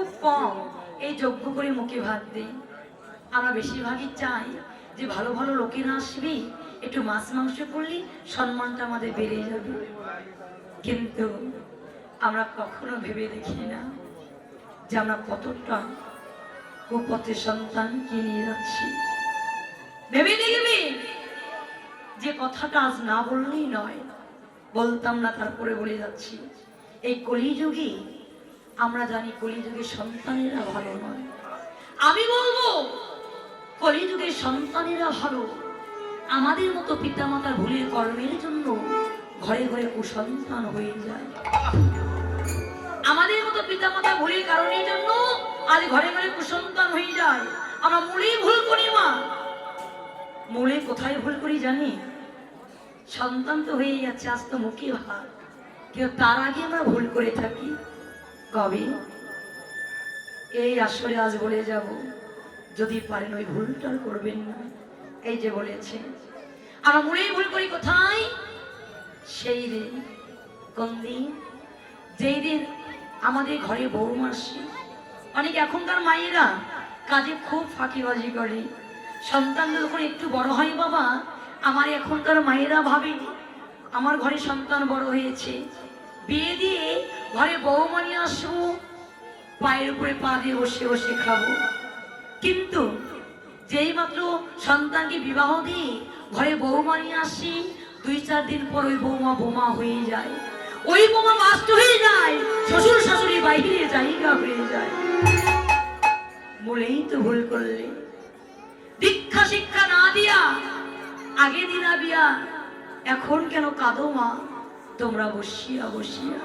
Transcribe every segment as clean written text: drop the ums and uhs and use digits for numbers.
খুব কম এই যজ্ঞ করে মুখে ভাত দিই। আমরা বেশিরভাগই চাই যে ভালো ভালো লোকেরা আসবে, একটু মাছ মাংস করলে সম্মানটা আমাদের বেড়ে যাবে। কিন্তু আমরা কখনো ভেবে দেখি না যে আমরা কতটা কুপথে সন্তানকে নিয়ে যাচ্ছি। ভেবে দেখবি যে কথাটা আজ না বললেই নয়, বলতাম না তারপরে বলে যাচ্ছি। এই কলিযুগে আমরা জানি কলিযুগে সন্তানেরা ভালো নয়। আমি বলবো কলিযুগের সন্তানেরা ভালো। আমাদের মতো পিতামাতা ভুলের কর্মের জন্য ঘরে ঘরে কুসন্তান হয়ে যায়। আমাদের মতো পিতামাতা ভুলের কারণের জন্য আজ ঘরে ঘরে কুসন্তান হয়ে যায়। আমরা মূলেই ভুল করি। মা মূলে কোথায় ভুল করি জানি? সন্তান তো হয়ে যাচ্ছে, আজ তো মুখে ভাত, কিন্তু তার আগে আমরা ভুল করে থাকি। কবে? এই আসরে আজ বলে যাব, যদি পারেন ওই ভুলটা করবেন না। এই যে বলেছে আমরা মূলেই ভুল করি কোথায়? সেই দিন। কোন দিন? যেই দিন আমাদের ঘরে বৌমা আসে। অনেক এখনকার মায়েরা কাজে খুব ফাঁকিবাজি করে। সন্তানদের যখন একটু বড় হয়, বাবা আমার এখনকার মায়েরা ভাবে আমার ঘরে সন্তান বড় হয়েছে, বিয়ে দিয়ে ঘরে বৌমা নিয়ে আসবো, পায়ের উপরে পা দিয়ে বসে বসে খাবো। কিন্তু যেই মাত্র সন্তানকে বিবাহ দিয়ে ঘরে বৌমা নিয়ে আসি, 2-4 দিন পর ওই বৌমা বোমা হয়ে যায়, ওই বোমা নষ্ট হয়ে যায়, শ্বশুর শাশুড়ি বাইরে জায়গা হয়ে যায়। বলেই তো ভুল করলে। দীক্ষা শিক্ষা না দিয়া আগে দিনা বিয়া, এখন কেন কাঁদো মা তোমরা বসিয়া বসিয়া?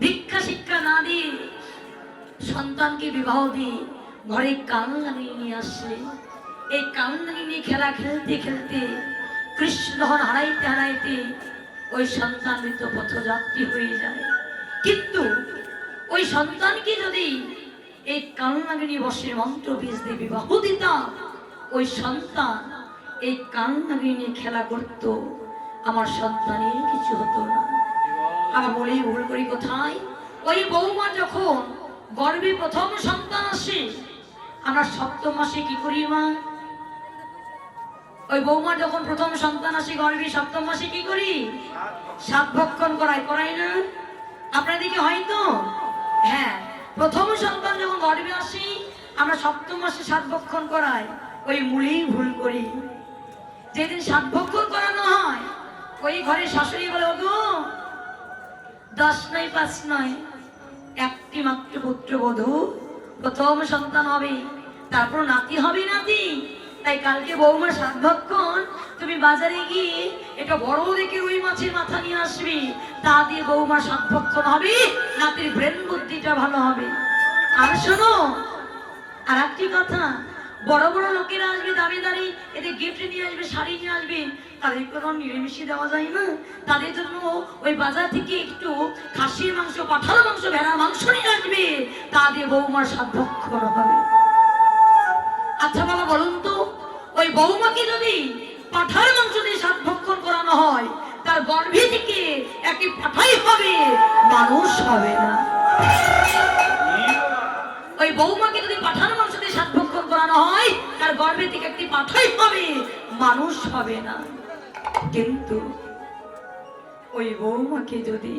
দীক্ষা শিক্ষা না দিয়ে সন্তানকে বিবাহ দিয়ে ঘরে কান লাগিয়ে নিয়ে আসলে, এই কান লাগিয়ে নিয়ে খেলা খেলতে খেলতে কৃষ্ণধন হারাইতে হারাইতে ওই সন্তান মৃত পথযাত্রী হয়ে যায়। কিন্তু ওই সন্তানকে যদি এই কান লাগিয়ে বসের মন্ত্র বীজ দিয়ে বিবাহ দিতাম, ওই সন্তান এই কান লাগিয়ে নিয়ে খেলা করত, আমার সন্তানের কিছু হতো না। আমরা বলেই ভুল করি কোথায়? ওই বৌমা যখন গর্ভে প্রথম সন্তান আসে, আমরা 7ম মাসে কি করি মা? ওই বৌমা যখন প্রথম সন্তান আসে গর্ভে 7ম মাসে কি করি? 7 ভক্ষণ করাই না? আপনার দিকে হয়তো? হ্যাঁ, প্রথম সন্তান যখন গর্ভে আসে আমরা 7ম মাসে 7 ভক্ষণ করাই। ওই মূলেই ভুল করি। যেদিন 7 ভক্ষণ করানো হয়, ওই ঘরে শাশুড়ি বলে, ওগো 10 নয় 5 নয়, একটি মাত্র পুত্রবধূ, প্রথম সন্তান হবে, তারপর নাতি হবে নাতি। তাই কালকে বৌমা 7 ভক্ষণ, তুমি বাজারে গিয়ে এটা বড় দেখে রুই মাছের মাথা নিয়ে আসবি, তা দিয়ে বৌমা 7 ভক্ষণ হবে, নাতির ব্রেন বুদ্ধিটা ভালো হবে। আর শোনো আর একটি কথা, বড় বড় লোকেরা আসবে দামি দামি, এদের গিফট নিয়ে আসবে, শাড়ি নিয়ে আসবে, তাদের কোনো নিরামিষে দেওয়া যায় না। তাদের জন্য ওই বাজার থেকে একটু খাসির মাংস, পাঠার মাংস, ভেড়ার মাংস নিয়ে আসবে, তা দিয়ে বৌমার 7 ভক্ষণ হবে। আচ্ছা বাবা বলুন তো, ওই বৌমাকে যদি পাঠার মাংস দিয়ে 7 ভক্ষণ করানো হয়, তার গর্ভে থেকে একটি পাঠাই হবে, মানুষ হবে না। ওই বৌমাকে যদি পাঠার মাংস দিয়ে 7 ভক্ষণ করানো হয়, তার গর্ভে থেকে একটি পাঠাই হবে, মানুষ হবে না। কিন্তু ওই বৌমাকে যদি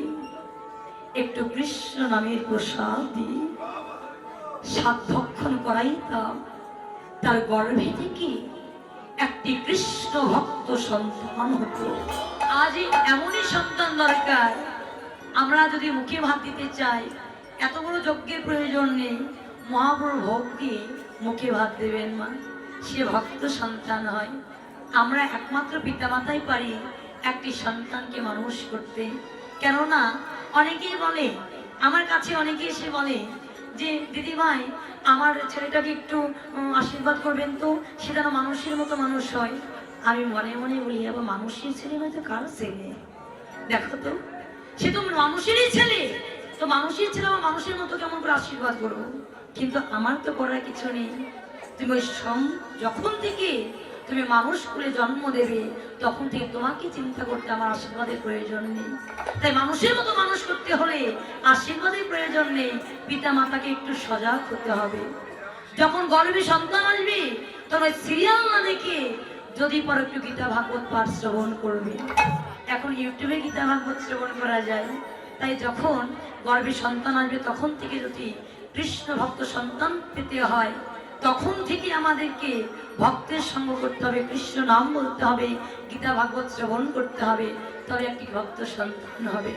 একটু কৃষ্ণ নামের প্রসাদ দিয়ে 7 ভক্ষণ করাইতাম, তার গর্ভে থেকে একটি কৃষ্ণ ভক্ত সন্তান হতো। আজ এমনই সন্তান দরকার। আমরা যদি মুখে ভাত দিতে চাই, এত বড় যজ্ঞের প্রয়োজন নেই। মহাপ্রভু ভোগ দিয়ে মুখে ভাত দেবেন মা, সে ভক্ত সন্তান হয়। আমরা একমাত্র পিতামাতাই পারি একটি সন্তানকে মানুষ করতে। কেননা অনেকেই বলে, আমার কাছে অনেকে এসে বলে যে দিদিভাই আমার ছেলেটাকে একটু আশীর্বাদ করবেন তো, সে যেন মানুষের মতো মানুষ হয়। আমি মনে মনে বলি, আবার মানুষের ছেলে হয়তো কার ছেলে? দেখো তো, সে তো মানুষেরই ছেলে, তো মানুষের ছেলে আমার মানুষের মতো কেমন করে আশীর্বাদ করবো? কিন্তু আমার তো করার কিছু নেই। তুমি ওই যখন থেকে তুমি মানুষ করে জন্ম দেবে, তখন থেকে তোমাকে চিন্তা করতে আমার আশীর্বাদের প্রয়োজন নেই। তাই মানুষের মতো মানুষ করতে হলে আশীর্বাদের প্রয়োজন নেই, পিতা মাতাকে একটু সজাগ হতে হবে। যখন গর্ভে সন্তান আসবে তখন সিরিয়াল না দেখে যদি পরে একটু গীতা ভাগবত পাঠ শ্রবণ করবে। এখন ইউটিউবে গীতা ভাগবত শ্রবণ করা যায়। তাই যখন গর্ভে সন্তান আসবে তখন থেকে যদি কৃষ্ণ ভক্ত সন্তান পেতে হয়, তখন থেকে আমাদেরকে ভক্তের সঙ্গ করতে হবে, কৃষ্ণ নাম বলতে হবে, গীতা ভাগবত শ্রবণ করতে হবে, তবে একটি ভক্ত সন্তান হবে।